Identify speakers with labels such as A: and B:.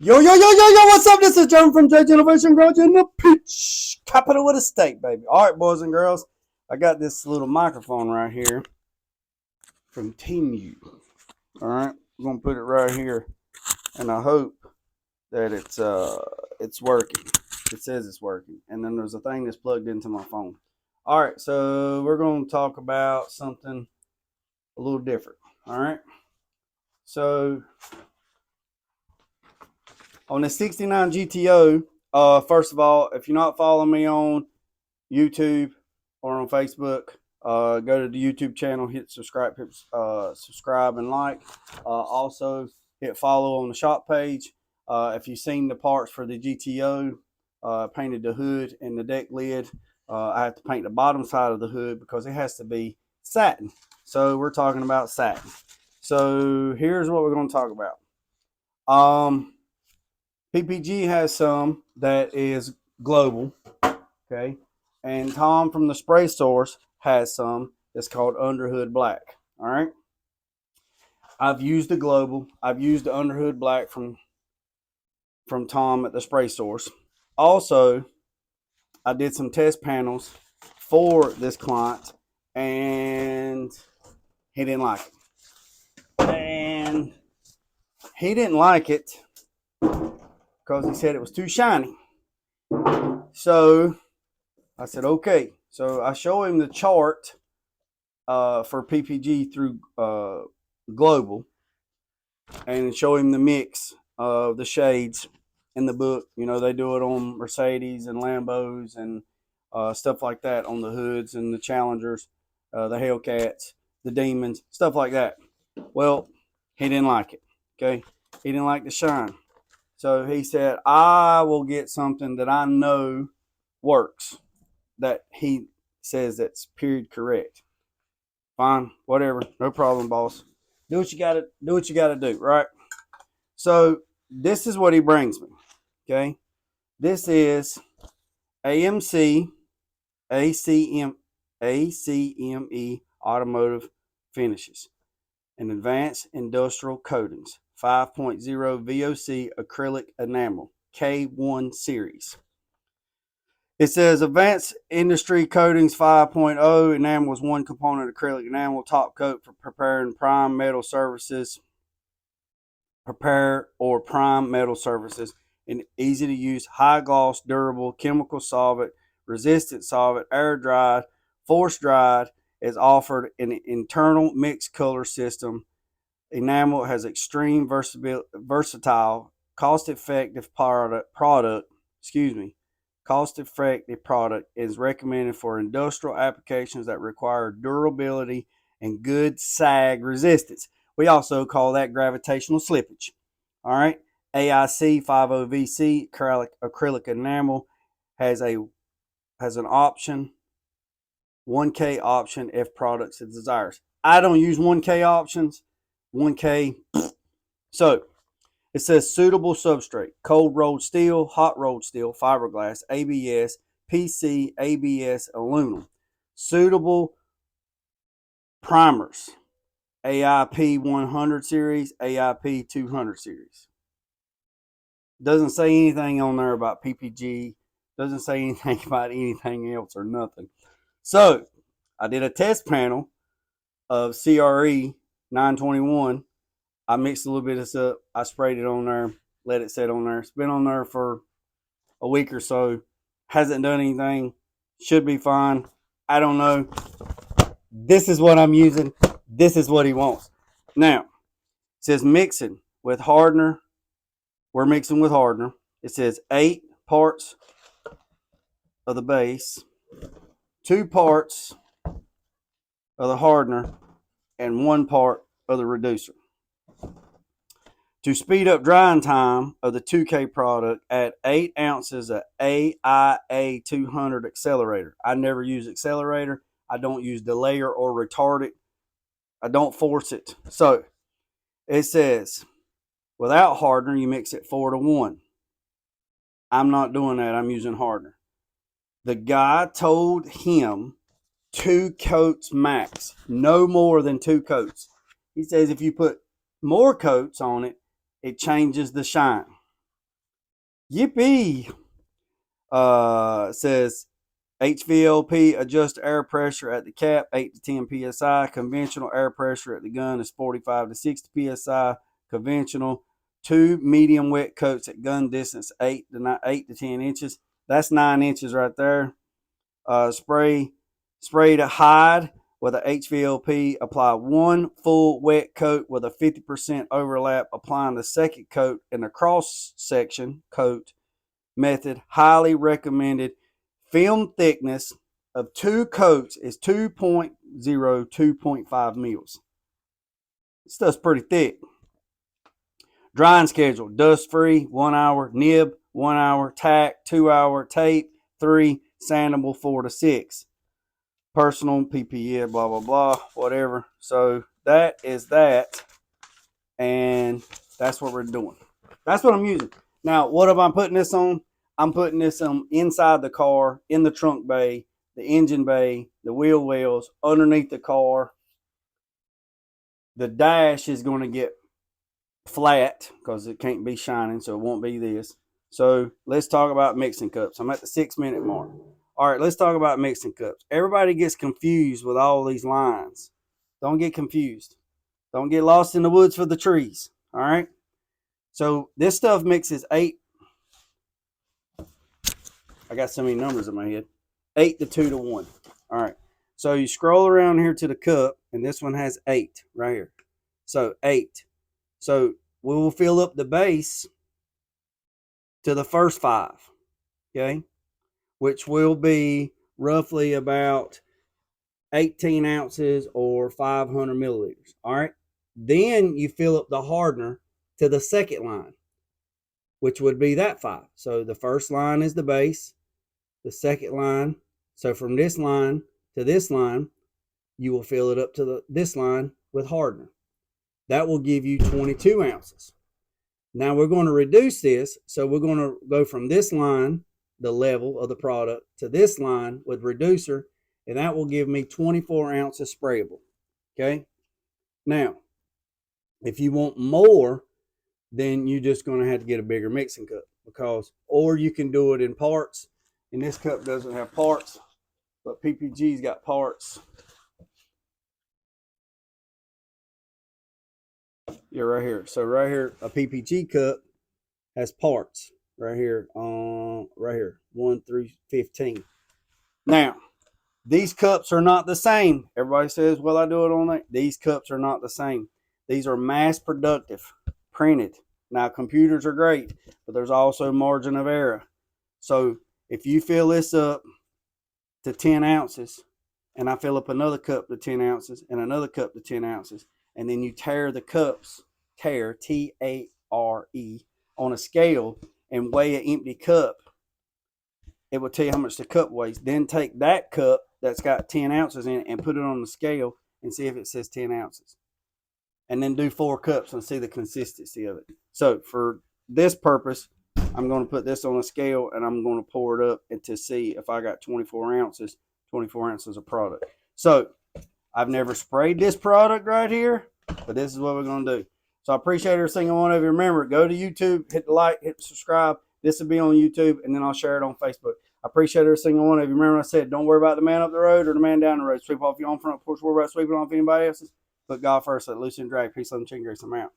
A: Yo, yo, yo, yo, yo, what's up? This is John from J Innovation Garage in the pitch capital of the state, baby. All right, boys and girls, I got this little microphone right here from Team U. All right, I'm gonna put it right here, and I hope that it's working. It says it's working, and then there's a thing that's plugged into my phone. All right, so we're gonna talk about something a little different. All right, so on the 69 GTO, first of all, if you're not following me on YouTube or on Facebook, go to the YouTube channel, hit subscribe, subscribe and like. Also, hit follow on the shop page. If you've seen the parts for the GTO, painted the hood and the deck lid. I have to paint the bottom side of the hood because it has to be satin. So we're talking about satin. So here's what we're going to talk about. PPG has some that is global, okay? And Tom from the Spray Source has some that's called Underhood Black, all right? I've used the global. I've used the Underhood Black from Tom at the Spray Source. Also, I did some test panels for this client, and he didn't like it. And he didn't like it because he said it was too shiny. So I said, okay. So I show him the chart for PPG through Global and show him the mix of the shades in the book. You know, they do it on Mercedes and Lambos and stuff like that on the hoods and the Challengers, the Hellcats, the Demons, stuff like that. Well, he didn't like it. Okay. He didn't like the shine. So he said, I will get something that I know works, that he says that's period correct. Fine, whatever, no problem, boss. Do what you gotta do, right? So this is what he brings me. Okay. This is AMC ACME Automotive Finishes and Advanced Industrial Coatings 5.0 VOC acrylic enamel K1 series. It says Advanced Industry Coatings 5.0 enamel is one component acrylic enamel top coat for preparing prime metal surfaces. Prepare or prime metal surfaces in easy to use, high gloss, durable, chemical solvent, resistant solvent, air dried, force dried, is offered in an internal mixed color system. Enamel has extreme versatile, cost-effective product. Cost-effective product is recommended for industrial applications that require durability and good sag resistance. We also call that gravitational slippage. All right, AIC 50VC acrylic enamel has an option, 1K option if products it desires. I don't use 1K options. 1K. So it says suitable substrate: cold rolled steel, hot rolled steel, fiberglass, ABS, PC, ABS, aluminum. Suitable primers: AIP 100 series, AIP 200 series. Doesn't say anything on there about PPG. Doesn't say anything about anything else or nothing. So I did a test panel of CRE 921. I mixed a little bit of this up. I sprayed it on there, let it sit on there. It's been on there for a week or so. Hasn't done anything. Should be fine. I don't know. This is what I'm using. This is what he wants. Now, it says mixing with hardener. We're mixing with hardener. It says 8 parts of the base, 2 parts of the hardener, and 1 part of the reducer. To speed up drying time of the 2K product, add 8 ounces of AIA 200 accelerator. I never use accelerator. I don't use delayer or retardant. I don't force it. So it says without hardener, you mix it 4-to-1. I'm not doing that. I'm using hardener. The guy told him 2 coats max, no more than 2 coats. He says if you put more coats on it, it changes the shine. Yippee! Says HVLP adjust air pressure at the cap 8 to 10 psi. Conventional air pressure at the gun is 45 to 60 psi. Conventional 2 medium wet coats at gun distance 8 to 10 inches. That's 9 inches right there. Spray to hide with a HVLP. Apply 1 full wet coat with a 50% overlap. Applying the second coat in the cross section coat method. Highly recommended. Film thickness of 2 coats is 2.0 2.5 mils. This stuff's pretty thick. Drying schedule: dust free 1 hour, nib 1 hour, tack 2 hour, tape 3, sandable 4 to 6. Personal PPE, blah blah blah, whatever. So that is that, and that's what we're doing. That's what I'm using. Now, what am I putting this on? I'm putting this on inside the car, in the trunk bay, the engine bay, the wheel wells, underneath the car. The dash is going to get flat because it can't be shining, so it won't be this. So let's talk about mixing cups. I'm at the 6-minute mark. All right, let's talk about mixing cups. Everybody gets confused with all these lines. Don't get confused. Don't get lost in the woods for the trees. All right. So this stuff mixes 8. I got so many numbers in my head. 8 to 2 to 1. All right. So you scroll around here to the cup, and this one has 8 right here. So 8. So we will fill up the base to the first 5. Okay. Which will be roughly about 18 ounces or 500 milliliters. All right. Then you fill up the hardener to the second line, which would be that 5. So the first line is the base, the second line. So from this line to this line, you will fill it up to this line with hardener. That will give you 22 ounces. Now we're going to reduce this. So we're going to go from this line, the level of the product, to this line with reducer, and that will give me 24 ounces sprayable. Okay. Now, if you want more, then you're just going to have to get a bigger mixing cup, or you can do it in parts. And this cup doesn't have parts, but PPG's got parts. Yeah, right here. So right here, a PPG cup has parts right here, right here, 1 through 15. Now, these cups are not the same. Everybody says, well, I do it on that. These cups are not the same. These are mass productive, printed. Now, computers are great, but there's also margin of error. So if you fill this up to 10 ounces, and I fill up another cup to 10 ounces, and another cup to 10 ounces, and then you tare the cups, T-A-R-E, on a scale and weigh an empty cup, it will tell you how much the cup weighs. Then take that cup that's got 10 ounces in it and put it on the scale and see if it says 10 ounces. And then do 4 cups and see the consistency of it. So for this purpose, I'm going to put this on a scale and I'm going to pour it up and to see if I got 24 ounces of product. So I've never sprayed this product right here, but this is what we're going to do. So I appreciate every single one of you. Remember, go to YouTube, hit the like, hit the subscribe. This will be on YouTube, and then I'll share it on Facebook. I appreciate every single one of you. Remember I said, don't worry about the man up the road or the man down the road. Sweep off your own front porch. Worry about sweeping off anybody else's. Put God first. Let loose and drag. Peace, love, and chicken grease. I'm out.